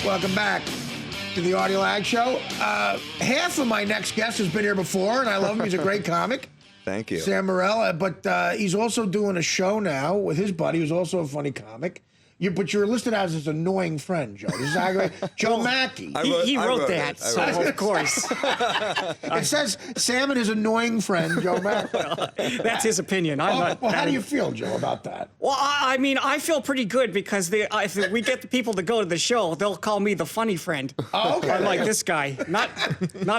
Welcome back to the Artie Lange Show. Half of my next guest has been here before, and I love him. He's a great comic. Thank you. Sam Morril, but he's also doing a show now with his buddy, who's also a funny comic. But you're listed as his annoying friend, Joe. This is accurate. Joe Machi. He wrote that, so of course. It says Sam and his annoying friend, Joe Machi. Well, that's his opinion. I'm not. Well, how do you feel, Joe, about that? Well, I mean, I feel pretty good because if we get the people to go to the show, they'll call me the funny friend. Oh, okay. Unlike this guy, not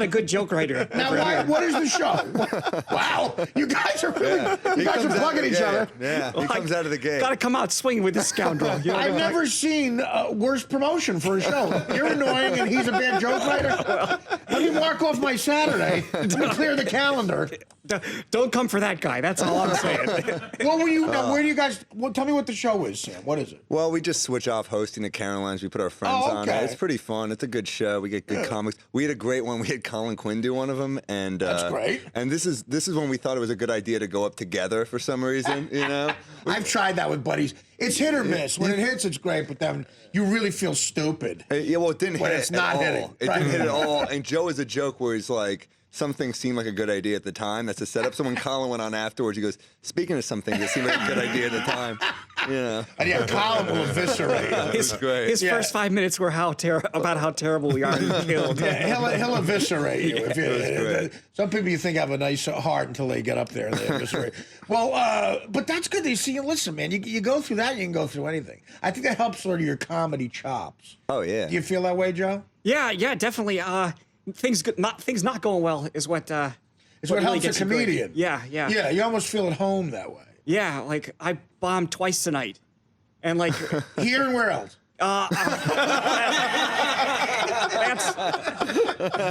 a good joke writer. Now, what is the show? Wow, you guys are really, you guys are plugging each other. Yeah, he comes out of the gate. Got to come out swinging with this scoundrel. You know, I've never seen worse promotion for a show. You're annoying and he's a bad joke writer. Let me mark off my Saturday to clear the calendar. Don't come for that guy. That's all I'm saying. What were you? Where do you guys? Tell me what the show is, Sam. What is it? Well, we just switch off hosting at Caroline's. We put our friends on it. It's pretty fun. It's a good show. We get good comics. We had a great one. We had Colin Quinn do one of them, and that's great. And this is when we thought it was a good idea to go up together for some reason. You know, I've tried that with buddies. It's hit or miss. When it hits, it's great, but then you really feel stupid. Yeah, well, it didn't hit. When it's not hitting. It didn't hit at all. And Joe is a joke where he's like, something seemed like a good idea at the time. That's a setup. So when Colin went on afterwards, he goes, speaking of something that seemed like a good idea at the time, you know. And yeah, Colin will eviscerate. His first 5 minutes were about how terrible we are and killed. Yeah, he'll eviscerate you. Some people you think have a nice heart until they get up there and they eviscerate. Well, but that's good that you see. Listen, man, you go through that, you can go through anything. I think that helps sort of your comedy chops. Oh, yeah. Do you feel that way, Joe? Yeah, definitely. Things not going well is what it's what really helps a comedian. Yeah. Yeah, you almost feel at home that way. Yeah, like I bombed twice tonight, and like here and where else?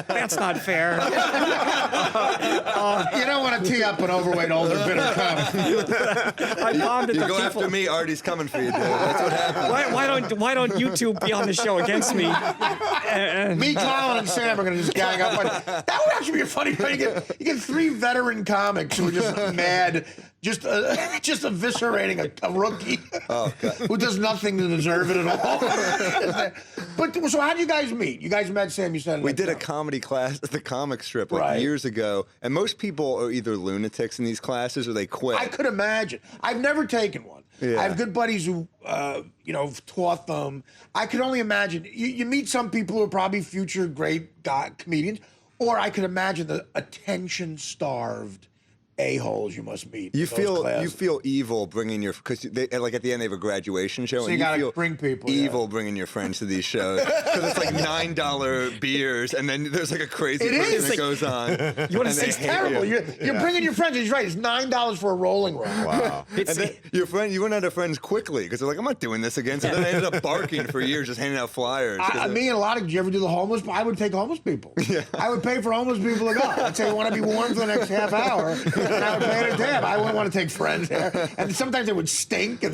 That's not fair. You don't want to tee up an overweight, older, bitter comic. I bombed at you the go people. After me, Artie's coming for you, dude. That's what happened. Why don't you two be on the show against me? Me, Colin, and Sam are going to just gang up. That would actually be a funny thing. You get three veteran comics who are just mad, just eviscerating a rookie who does nothing to deserve it at all. But so how did you guys meet? You guys met, Sam, you said. We did a comedy class at the comic strip years ago, and most people are either lunatics in these classes or they quit. I could imagine. I've never taken one. Yeah. I have good buddies who, have taught them. I could only imagine. You meet some people who are probably future great comedians, or I could imagine the attention-starved a-holes you must meet. You feel evil bringing your, because like at the end they have a graduation show, so and you gotta feel bring people evil bringing your friends to these shows because it's like $9 beers, and then there's like a crazy person that goes on. You want to say it's terrible. You're bringing your friends. He's right. It's $9 for a rolling round. Wow. And then you run out of friends quickly because they're like, I'm not doing this again. So then they ended up barking for years, just handing out flyers. Me and a lot of. Did you ever do the homeless? I would take homeless people. Yeah. I would pay for homeless people to go. I'd say, you want to be warm for the next half hour? And I would pay it a tab. I wouldn't want to take friends there. And sometimes they would stink and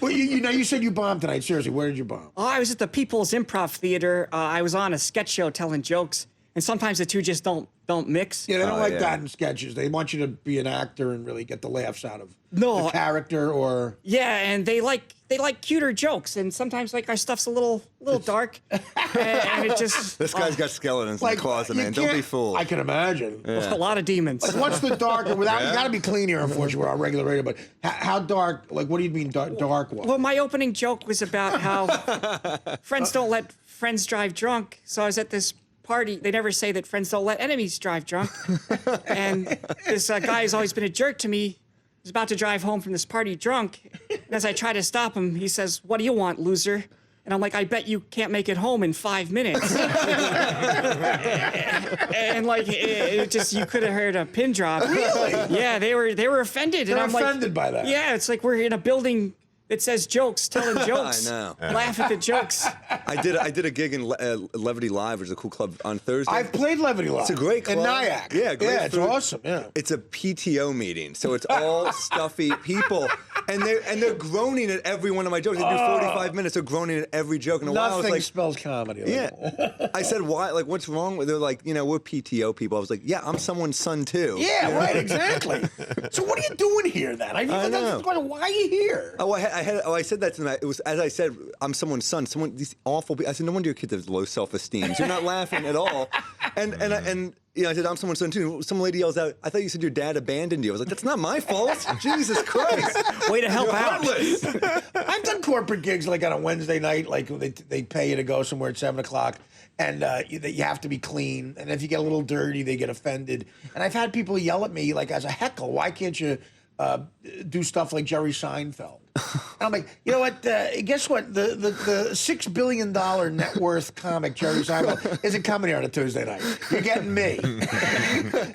Well, you said you bombed tonight. Seriously, where did you bomb? Oh, I was at the People's Improv Theater. I was on a sketch show telling jokes, and sometimes the two just don't mix. Yeah, they don't like that in sketches. They want you to be an actor and really get the laughs out of the character or... Yeah, and they like cuter jokes, and sometimes like our stuff's a little dark, and it just... This guy's got skeletons in the closet, man. Don't be fooled. I can imagine. Yeah. A lot of demons. Like, what's the dark? Without you got to be clean here, unfortunately, we're on regular radio. But how dark? Like, what do you mean dark? What? Well, my opening joke was about how friends don't let friends drive drunk. So I was at this party. They never say that friends don't let enemies drive drunk. And this guy has always been a jerk to me. He's about to drive home from this party drunk. And as I try to stop him, he says, "What do you want, loser?" And I'm like, "I bet you can't make it home in 5 minutes." And like, it just, you could have heard a pin drop. Really? Yeah, they were offended. They're and I'm offended by that. Yeah, it's like we're in a building that says jokes, telling jokes. I know. Laugh at the jokes. I did a gig in Levity Live, which is a cool club, on Thursday. I've played Levity Live. It's a great club. In Nyack. Yeah, great it's awesome. Yeah. It's a PTO meeting, so it's all stuffy people. and they're groaning at every one of my jokes. They do 45 minutes. They're groaning at every joke. And a while I was Nothing like, spells comedy. yeah. I said, why? Like, what's wrong? They're like, we're PTO people. I was like, yeah, I'm someone's son too. Yeah, right, exactly. So what are you doing here then? I know. Why are you here? Oh, I said that to them. It was, as I said, I'm someone's son. These awful people. I said, no wonder your kids have low self-esteem. You're not laughing at all. And I said, I'm someone's son too. Some lady yells out, I thought you said your dad abandoned you. I was like, that's not my fault. Jesus Christ. Way to help out. I've done corporate gigs like on a Wednesday night, like they pay you to go somewhere at 7 o'clock, and you have to be clean. And if you get a little dirty, they get offended. And I've had people yell at me like as a heckle, why can't you do stuff like Jerry Seinfeld? And I'm like, you know what? Guess what? The $6 billion net worth comic Jerry Seinfeld isn't coming here on a Tuesday night. You're getting me.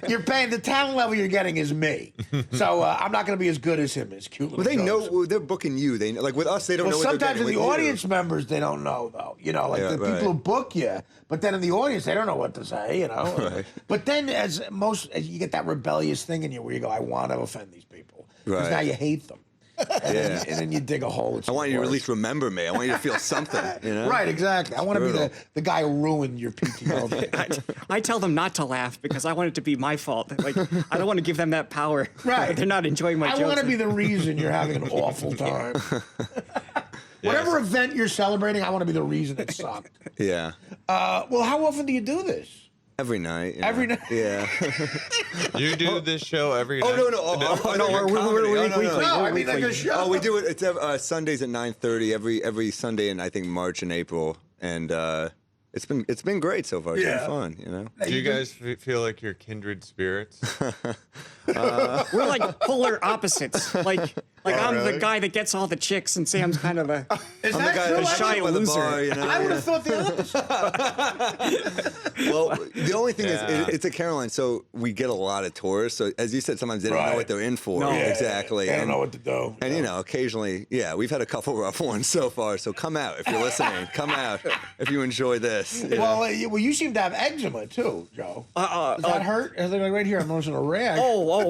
You're paying the talent level you're getting is me. So I'm not going to be as good as him. As cute. Well, they know they're booking you. They like with us. They don't know. What Sometimes they're in the with audience members they don't know though. Like the people who book you. But then in the audience they don't know what to say. Right. But then as you get that rebellious thing in you where you go, I want to offend these people because now you hate them. And then you dig a hole. I want you to at least remember me. I want you to feel something. Right, exactly. I want to be the guy who ruined your PTO. I tell them not to laugh because I want it to be my fault. Like I don't want to give them that power. Right. They're not enjoying my jokes. I want to be the reason you're having an awful time. Whatever event you're celebrating, I want to be the reason it sucked. Yeah. Well, how often do you do this? Every night. Every night? Yeah. You do this show every night? Oh, no. We're weekly. No, I mean like a show. Oh, we do it. It's Sundays at 9:30 every Sunday in I think March and April, and it's been great so far. It's been fun. Do you guys feel like you're kindred spirits? We're like polar opposites. Like I'm the guy that gets all the chicks, and Sam's kind of the Is I'm that the guy true? that shy by the loser. bar, I would have thought the opposite. Well, the only thing is, it's a Caroline, so we get a lot of tourists. So, as you said, sometimes they don't know what they're in for. No. Exactly. They don't know what to do. And, occasionally, we've had a couple rough ones so far. So come out if you're listening. Come out if you enjoy this. Well, you seem to have eczema, too, Joe. Does that hurt? Like right here, I'm noticing a rash.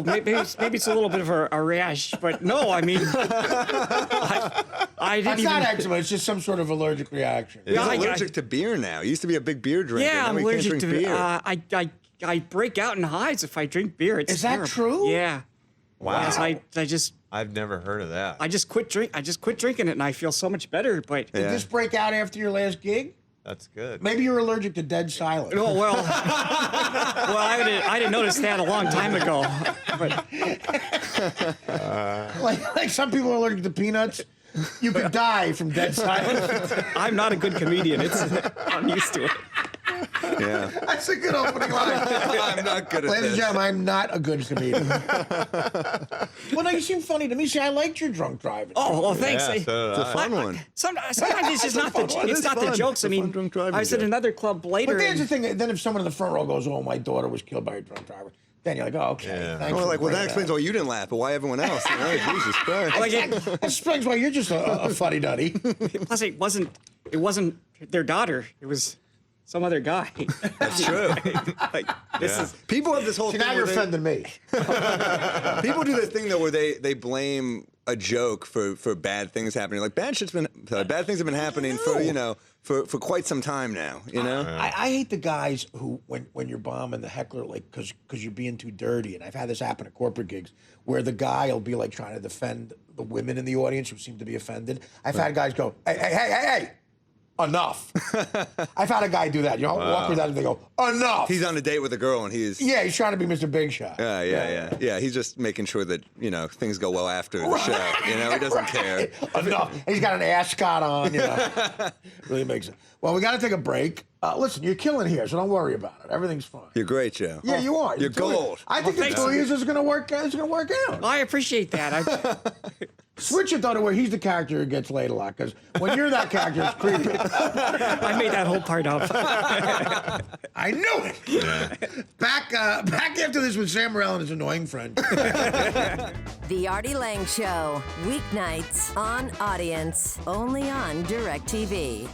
Maybe it's a little bit of a rash, but no, I mean, I didn't It's not eczema. It's just some sort of allergic reaction. He's allergic to beer now. He used to be a big beer drinker. Yeah, now I'm he can't allergic drink to beer. I break out in hives if I drink beer. It's Is that terrible. true? Yeah. Wow. Yes, I've never heard of that. I just quit drinking it, and I feel so much better. But Did this break out after your last gig? That's good. Maybe you're allergic to dead silence. oh well, I didn't notice that a long time ago. But Like some people are allergic to peanuts. You could die from dead silence. I'm not a good comedian. I'm used to it. Yeah. That's a good opening line. I'm not good at Ladies and this. gentlemen, I'm not a good comedian. Well, no, you seem funny to me. See, I liked your drunk driving. Oh, thanks. Yeah, so It's a fun one. Sometimes it's just not fun one. it's It's not the fun. jokes. It's a I mean, fun drunk driving I was at joke. another club later. But there's the and- thing. Then if someone in the front row goes, "Oh, my daughter was killed by a drunk driver," then you're like, "Oh, okay." Yeah. Thanks Well, for that bringing explains it why you didn't laugh, but why everyone else? Jesus Christ. like up. That explains why you're just a fuddy duddy. plus, it wasn't their daughter. It was some other guy. That's true. Like this is People have this whole See, thing now you're where offending me. people do this thing though where they blame a joke for bad things happening. Like bad things have been happening for quite some time now. I hate the guys who, when you're bombing the heckler, like, because you're being too dirty. And I've had this happen at corporate gigs where the guy will be like trying to defend the women in the audience who seem to be offended. I've had guys go, hey, enough. I've had a guy do that. Walk with that and they go, enough. He's on a date with a girl and he's he's trying to be Mr. Big Shot. Yeah. He's just making sure that things go well after the show. He doesn't care. Enough. And he's got an ascot on. Really makes it. Well, we got to take a break. Listen, you're killing here, so don't worry about it. Everything's fine. You're great, Joe. Yeah, you are. You're gold. I think the thanks. two of you is going to work. It's going to work out. I appreciate that. Switch it though to where he's the character who gets laid a lot. Because when you're that character, it's creepy. I made that whole part up. I knew it. Yeah. Back after this with Sam Morril and his annoying friend. The Artie Lange Show, weeknights on Audience, only on DirecTV.